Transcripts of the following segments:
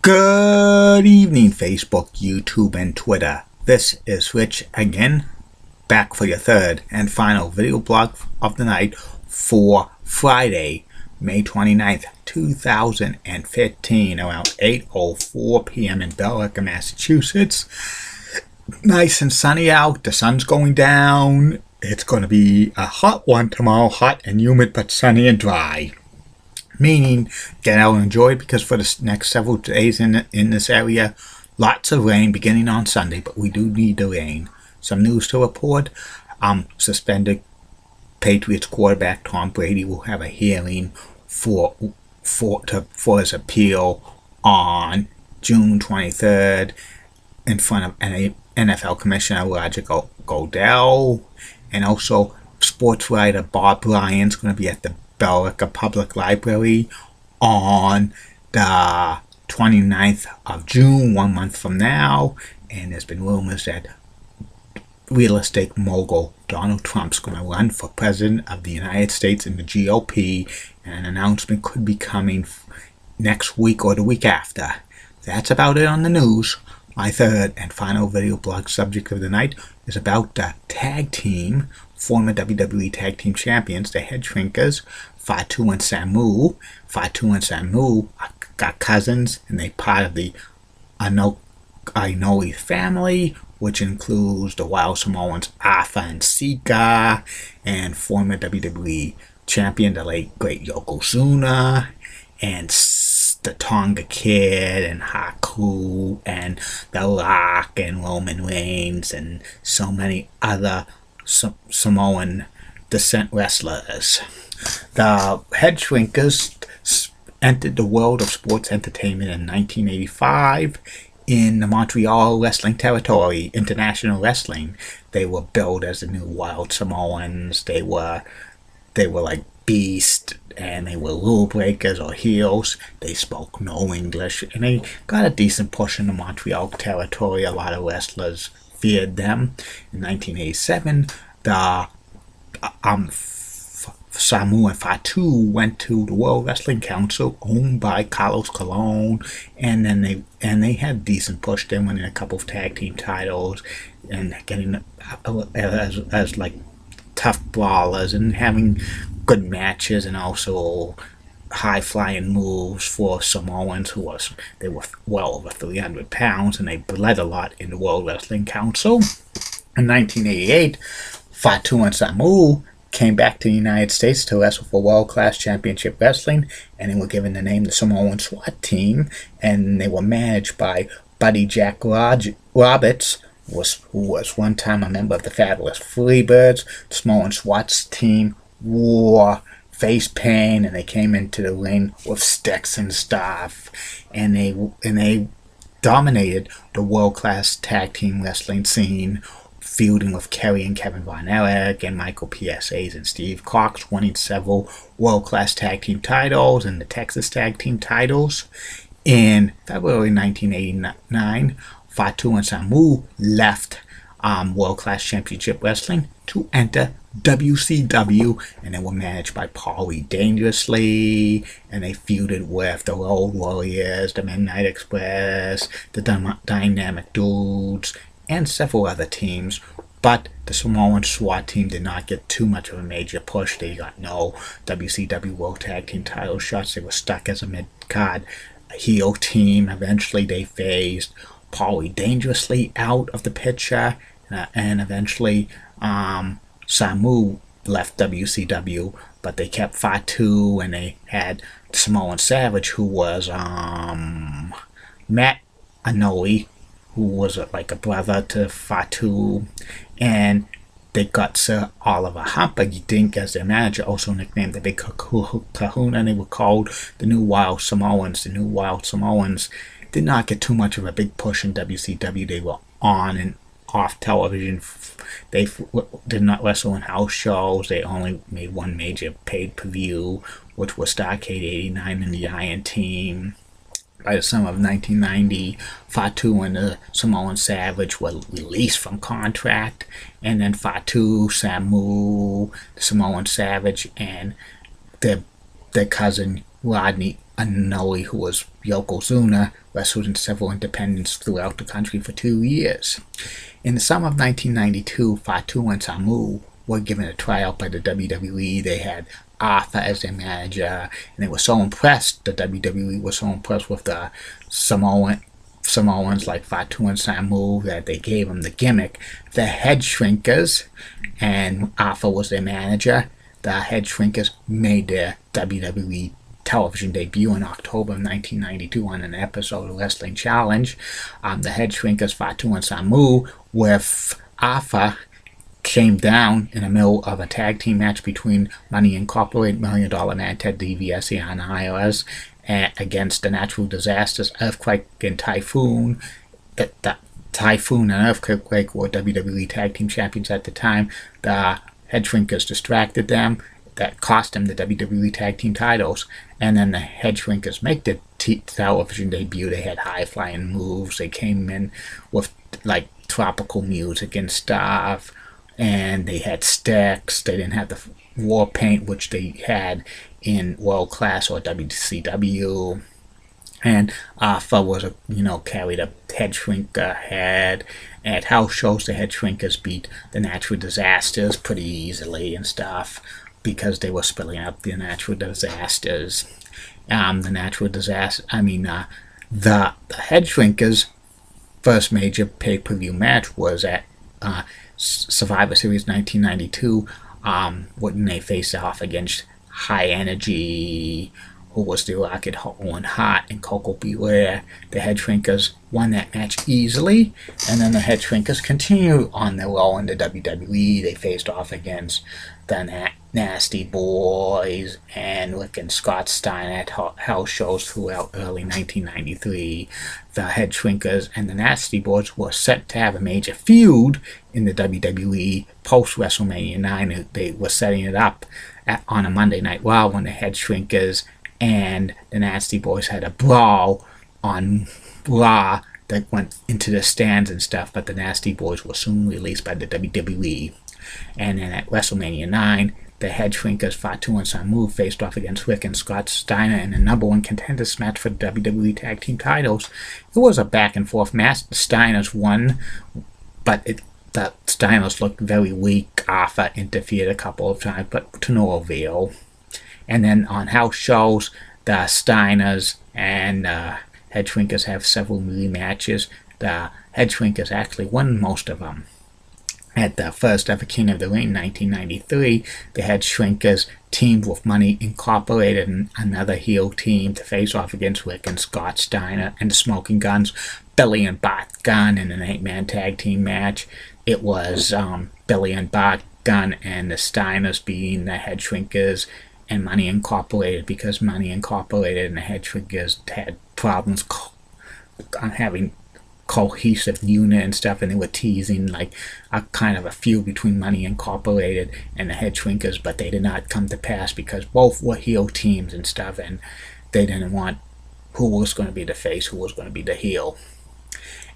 Good evening, Facebook, YouTube, and Twitter. This is Rich again, back for your third and final video blog of the night for Friday, May 29th, 2015, around 8:04 p.m. in Billerica, Massachusetts. Nice and sunny out. The sun's going down. It's going to be a hot one tomorrow, hot and humid, but sunny and dry. Meaning, get out and enjoy it, because for the next several days in this area, lots of rain beginning on Sunday, but we do need the rain. Some news to report. Suspended Patriots quarterback Tom Brady will have a hearing for his appeal on June 23rd in front of NFL Commissioner Roger Goodell. And also, sports writer Bob Ryan's going to be at the Billerica Public Library on the 29th of June, 1 month from now. And there's been rumors that real estate mogul Donald Trump's going to run for president of the United States in the GOP, and an announcement could be coming next week or the week after. That's about it on the news. My third and final video blog subject of the night is about the tag team, former WWE Tag Team Champions, the Head Shrinkers, Fatu and Samu. Fatu and Samu are cousins, and they're part of the Inoue family, which includes the Wild Samoans Alpha and Sika, and former WWE champion, the late great Yokozuna, and the Tonga Kid, and Haku, and The Rock, and Roman Reigns, and so many other Samoan descent wrestlers. The Head Shrinkers entered the world of sports entertainment in 1985 in the Montreal wrestling territory, international wrestling. They were billed as the new Wild Samoans. They were like Beast, and they were rule breakers or heels. They spoke no English, and they got a decent push in the Montreal territory. A lot of wrestlers feared them. In 1987, the Samu and Fatu went to the World Wrestling Council, owned by Carlos Colon, and then they had a decent push. They winning a couple of tag team titles and getting as like tough brawlers and having good matches, and also high flying moves for Samoans they were well over 300 pounds, and they bled a lot in the World Wrestling Council. In 1988, Fatu and Samu came back to the United States to wrestle for world-class championship wrestling, and they were given the name the Samoan SWAT Team, and they were managed by Buddy Jack Roberts, who was one time a member of the Fabulous Freebirds. The Samoan SWAT Team wore face paint, and they came into the ring with sticks and stuff, and they dominated the world-class tag team wrestling scene, feuding with Kerry and Kevin Von Erich and Michael PSAs and Steve Cox, winning several world-class tag team titles and the Texas tag team titles. In February 1989, Fatu and Samu left World-Class Championship Wrestling to enter WCW, and they were managed by Paulie Dangerously, and they feuded with the Road Warriors, the Midnight Express, the Dynamic Dudes, and several other teams. But the Samoan SWAT Team did not get too much of a major push. They got no WCW World Tag Team title shots. They were stuck as a mid-card heel team. Eventually they phased Paulie Dangerously out of the picture, and eventually Samu left WCW, but they kept Fatu, and they had Samoan Savage, who was Matt Inoue, who was like a brother to Fatu, and they got Sir Oliver Humperdinck as their manager, also nicknamed the Big Kahuna, and they were called the New Wild Samoans. The New Wild Samoans did not get too much of a big push in WCW. They were on and off television. They did not wrestle in house shows. They only made one major pay-per-view, which was Starrcade 89 and the Iron Team. By the summer of 1990, Fatu and the Samoan Savage were released from contract, and then Fatu, Samu, the Samoan Savage, and their cousin Rodney Anoli, who was Yokozuna, wrestled in several independents throughout the country for 2 years. In the summer of 1992, Fatu and Samu were given a tryout by the WWE. They had Arthur as their manager, and they were so impressed, the WWE was so impressed with the Samoans like Fatu and Samu that they gave them the gimmick, the Head Shrinkers, and Arthur was their manager. The Head Shrinkers made their WWE television debut in October of 1992 on an episode of Wrestling Challenge. The Head Shrinkers, Fatu and Samu, with Arthur, came down in the middle of a tag team match between Money Incorporated, $1 Million Man, Ted DiBiase, and IRS against the natural disasters Earthquake and Typhoon. The Typhoon and Earthquake were WWE Tag Team Champions at the time. The Head Shrinkers distracted them. That cost them the WWE Tag Team titles. And then the Head Shrinkers make the television debut. They had high-flying moves. They came in with like tropical music and stuff. And they had sticks. They didn't have the war paint, which they had in World Class or WCW. And Arthur was carried a head shrinker head. At house shows, the Head Shrinkers beat the Natural Disasters pretty easily and stuff because they were splitting up the Natural Disasters. The Head Shrinkers' first major pay-per-view match was at Survivor Series 1992 when they faced off against High Energy, who was the Rocket Owen Hart, and Coco Beware. The Head Shrinkers won that match easily, and then the Head Shrinkers continued on their role in the WWE. They faced off against the Nasty Boys and Rick and Scott Steiner at house shows throughout early 1993. The Head Shrinkers and the Nasty Boys were set to have a major feud in the WWE post WrestleMania 9. They were setting it up on a Monday Night Raw when the Head Shrinkers and the Nasty Boys had a brawl on Raw that went into the stands and stuff, but the Nasty Boys were soon released by the WWE. And then at WrestleMania 9, the Head Shrinkers, Fatu and Samu, faced off against Rick and Scott Steiner in a number one contenders match for the WWE Tag Team titles. It was a back and forth match. The Steiners won, but the Steiners looked very weak. Arthur interfered a couple of times, but to no avail. And then on house shows, the Steiners and Head Shrinkers have several rematches. The Head Shrinkers actually won most of them. At the first ever King of the Ring, 1993, the Head Shrinkers teamed with Money Incorporated and another heel team to face off against Rick and Scott Steiner and the Smoking Guns, Billy and Bart Gunn, in an 8-man tag team match. It was Billy and Bart Gunn and the Steiners beating the Head Shrinkers and Money Incorporated, because Money Incorporated and the Head Shrinkers had problems having cohesive unit and stuff, and they were teasing like a kind of a feud between Money Incorporated and the Head Shrinkers, but they did not come to pass because both were heel teams and stuff, and they didn't want who was going to be the face, who was going to be the heel.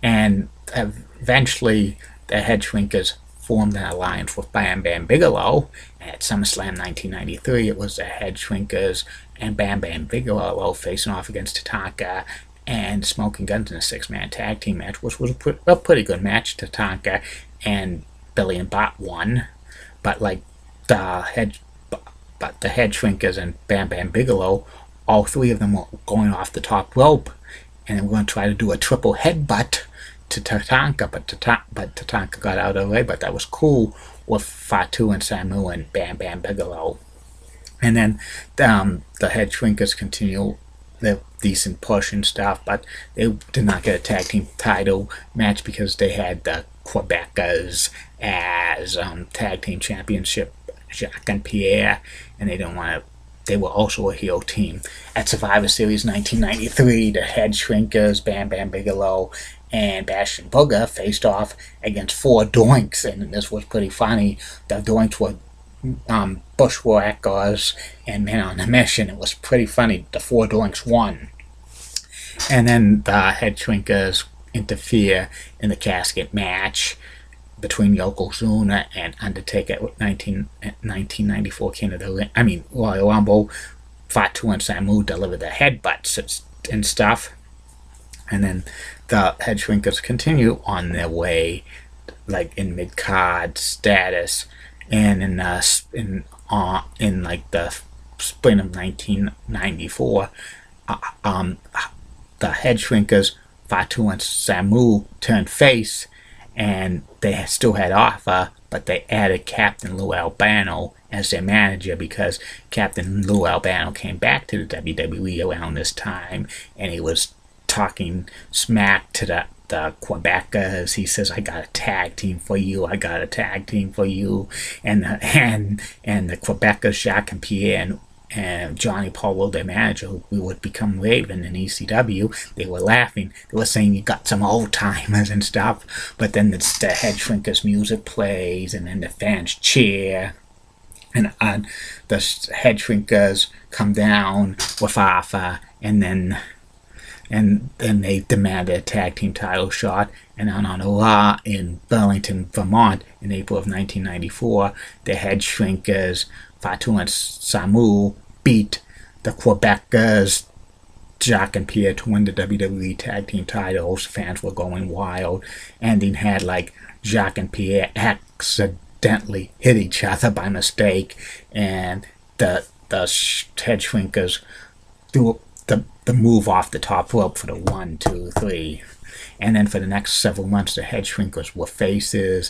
And eventually the Head Shrinkers formed an alliance with Bam Bam Bigelow. At SummerSlam 1993, it was the Head Shrinkers and Bam Bam Bigelow facing off against Tatanka and Smoking Guns in a 6-man tag team match, which was a pretty good match. Tatanka and Billy and Bart won, but the Head Shrinkers and Bam Bam Bigelow, all three of them were going off the top rope, and they were going to try to do a triple headbutt to Tatanka, but Tatanka got out of the way. But that was cool with Fatu and Samu and Bam Bam Bigelow. And then the Head Shrinkers continue their decent push and stuff, but they did not get a tag team title match because they had the Quebecers as tag team championship, Jacques and Pierre, and they didn't want to. They were also a heel team. At Survivor Series 1993, the Head Shrinkers, Bam Bam Bigelow, and Bastion Booger faced off against 4 Doinks, and this was pretty funny. The Doinks were Bushwhackers and Men on a Mission. It was pretty funny. The 4 Doinks won. And then the Head Shrinkers interfere in the casket match between Yokozuna and Undertaker at 1994 Royal Rumble. Fatu and Samu delivered the headbutts and stuff. And then the head shrinkers continue on their way, like in mid card status, and in like the spring of 1994, the head shrinkers Fatu and Samu turned face, and they still had Arthur, but they added Captain Lou Albano as their manager because Captain Lou Albano came back to the WWE around this time, and he was talking smack to the Quebecers. He says, "I got a tag team for you. I got a tag team for you." And the Quebecers, Jacques and Pierre and Johnny Paulo, their manager, who would become Raven in ECW, they were laughing. They were saying, "You got some old timers and stuff." But then the head shrinkers music plays, and then the fans cheer, and the head shrinkers come down with Arthur, and then they demanded a tag team title shot. And on a Raw in Burlington, Vermont, in April of 1994, the head shrinkers Fatu and Samu beat the Quebecers, Jacques and Pierre, to win the WWE tag team titles. Fans were going wild, and they had like Jacques and Pierre accidentally hit each other by mistake, and the head shrinkers threw the move off the top rope for the 1, 2, 3. And then for the next several months, the head shrinkers were faces,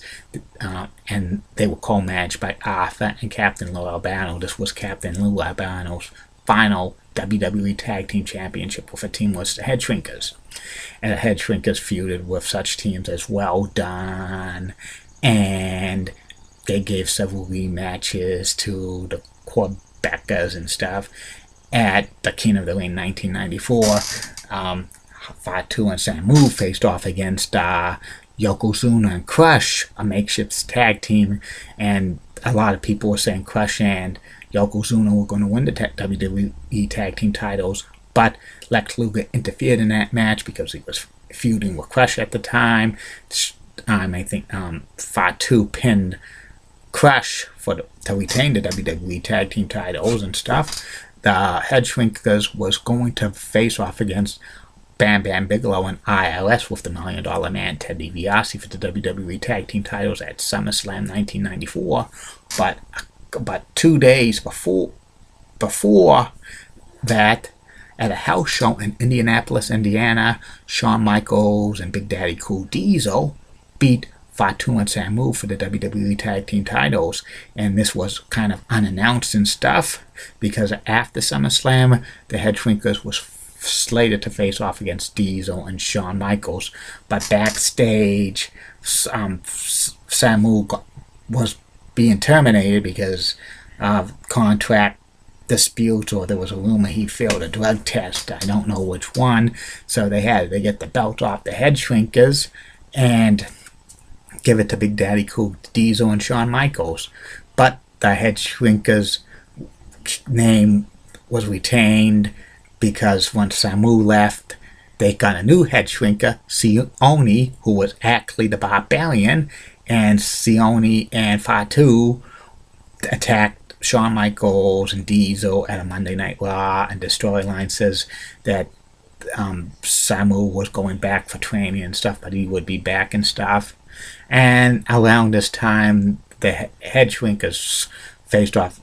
and they were co-managed by Arthur and Captain Lou Albano. This was Captain Lou Albano's final WWE Tag Team Championship with a team was the head shrinkers. And the head shrinkers feuded with such teams as Well Done, and they gave several rematches to the Quebecers and stuff. At the King of the Ring 1994, Fatu and Samu faced off against Yokozuna and Crush, a makeshift tag team, and a lot of people were saying Crush and Yokozuna were going to win the WWE tag team titles, but Lex Luger interfered in that match because he was feuding with Crush at the time. I think Fatu pinned Crush to retain the WWE tag team titles and stuff. The head shrinkers was going to face off against Bam Bam Bigelow and ILS with the $1 Million Man Ted DiBiase for the WWE Tag Team titles at SummerSlam 1994. But 2 days before that, at a house show in Indianapolis, Indiana, Shawn Michaels and Big Daddy Cool Diesel beat Fatu and Samu for the WWE Tag Team titles, and this was kind of unannounced and stuff because after SummerSlam, the head shrinkers was slated to face off against Diesel and Shawn Michaels, but backstage, Samu was being terminated because of contract disputes, or there was a rumor he failed a drug test. I don't know which one, so they get the belt off the head shrinkers and give it to Big Daddy Cool Diesel and Shawn Michaels. But the head shrinkers name was retained because once Samu left, they got a new head shrinker, Sione, who was actually the Barbarian, and Sione and Fatu attacked Shawn Michaels and Diesel at a Monday Night Raw, and the storyline says that Samu was going back for training and stuff, but he would be back and stuff. And around this time, the head shrinkers faced off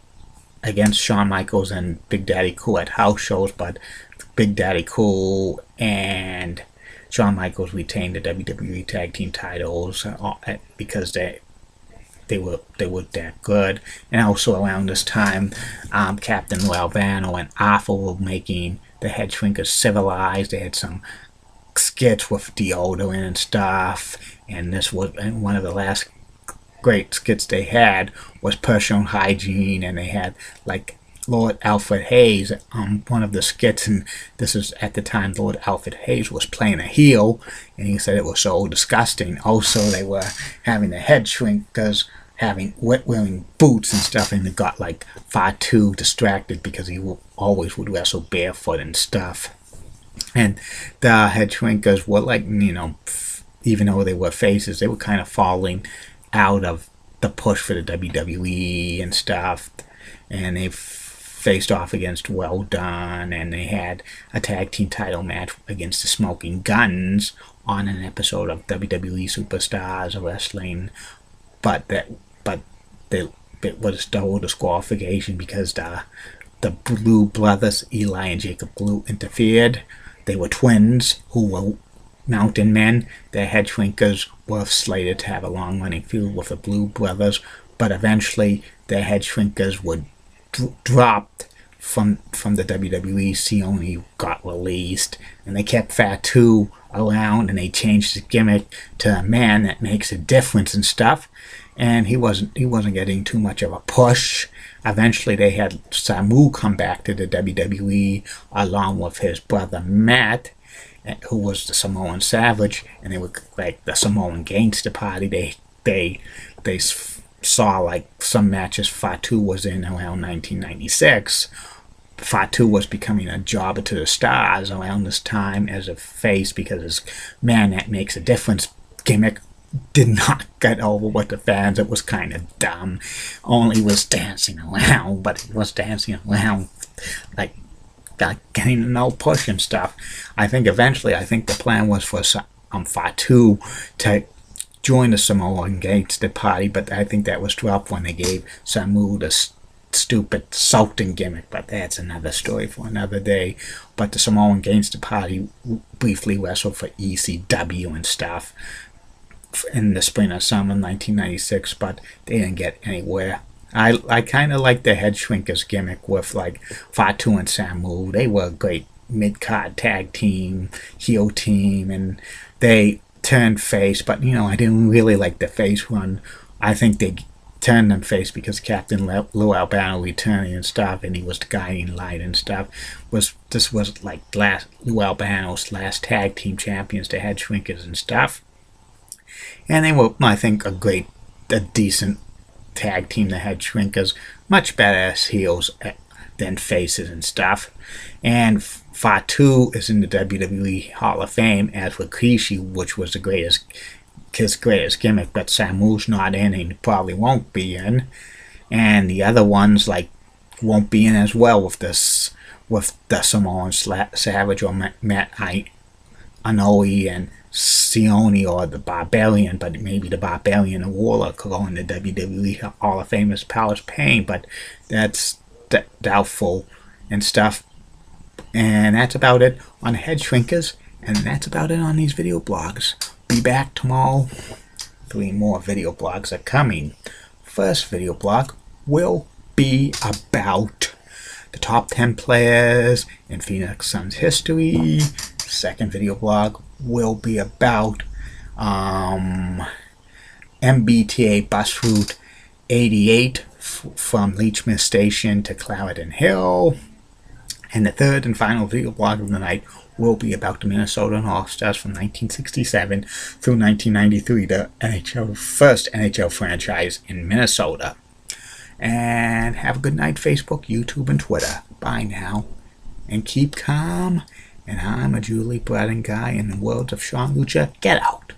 against Shawn Michaels and Big Daddy Cool at house shows, but Big Daddy Cool and Shawn Michaels retained the WWE Tag Team titles because they were that good. And also around this time, Captain Lou Albano and Arthur were making the head shrinkers civilized. They had some skits with deodorant and stuff, and this was one of the last great skits they had was personal hygiene, and they had like Lord Alfred Hayes on one of the skits, and this is at the time Lord Alfred Hayes was playing a heel, and he said it was so disgusting. Also, they were having the head shrinkers wearing boots and stuff, and it got like Fatu distracted because he always would wrestle barefoot and stuff. And the head shrinkers were like, even though they were faces, they were kind of falling out of the push for the WWE and stuff. And they faced off against Well Done, and they had a tag team title match against the Smoking Guns on an episode of WWE Superstars Wrestling, but it was double disqualification because the Blue brothers, Eli and Jacob Blue, interfered. They were twins who were mountain men. Their head shrinkers were slated to have a long-running feud with the Blue brothers, but eventually their head shrinkers were dropped from the WWE. Sione got released, and they kept Fatu around, and they changed his gimmick to a man that makes a difference and stuff. And he wasn't getting too much of a push. Eventually, they had Samu come back to the WWE along with his brother Matt, who was the Samoan Savage, and they were like the Samoan Gangster Party. They saw like some matches Fatu was in around 1996. Fatu was becoming a jobber to the stars around this time as a face because his man that makes a difference gimmick did not get over with the fans. It was kind of dumb. Only was dancing around, but he was dancing around like getting no push and stuff. I think the plan was for Fatu to join the Samoan Gangster Party, but I think that was dropped when they gave Samu the stupid Sultan gimmick, but that's another story for another day. But the Samoan Gangster Party briefly wrestled for ECW and stuff in the spring or summer 1996, but they didn't get anywhere. I kind of like the head shrinkers gimmick with like Fatu and Samu. They were a great mid-card tag team, heel team, and they turned face, but I didn't really like the face run. I think they turned them face because Captain Lou Albano returning and stuff, and he was the guiding light and stuff. This was like Lou Albano's last tag team champions, the head shrinkers and stuff. And they were, I think, a decent tag team, the head shrinkers, much better as heels than faces and stuff. And Fatu is in the WWE Hall of Fame, as with Rikishi, which was his greatest gimmick, but Samu's not in, and he probably won't be in. And the other ones won't be in as well with the Samoan Savage or Matt Inoue and Sione or the Barbarian, but maybe the Barbarian or Warlock could go in the WWE Hall of Fame as Palace Pain, but that's doubtful and stuff. And that's about it on Head Shrinkers, and that's about it on these video blogs. Be back tomorrow. 3 more video blogs are coming. First video blog will be about the top 10 players in Phoenix Suns history. Second video blog will be about MBTA bus route 88 from Leechman Station to Clarendon Hill. And the third and final video blog of the night will be about the Minnesota All-Stars from 1967 through 1993, the first NHL franchise in Minnesota. And have a good night, Facebook, YouTube, and Twitter. Bye now. And keep calm. And I'm a Julie Braden guy in the world of Sean Lucha. Get out.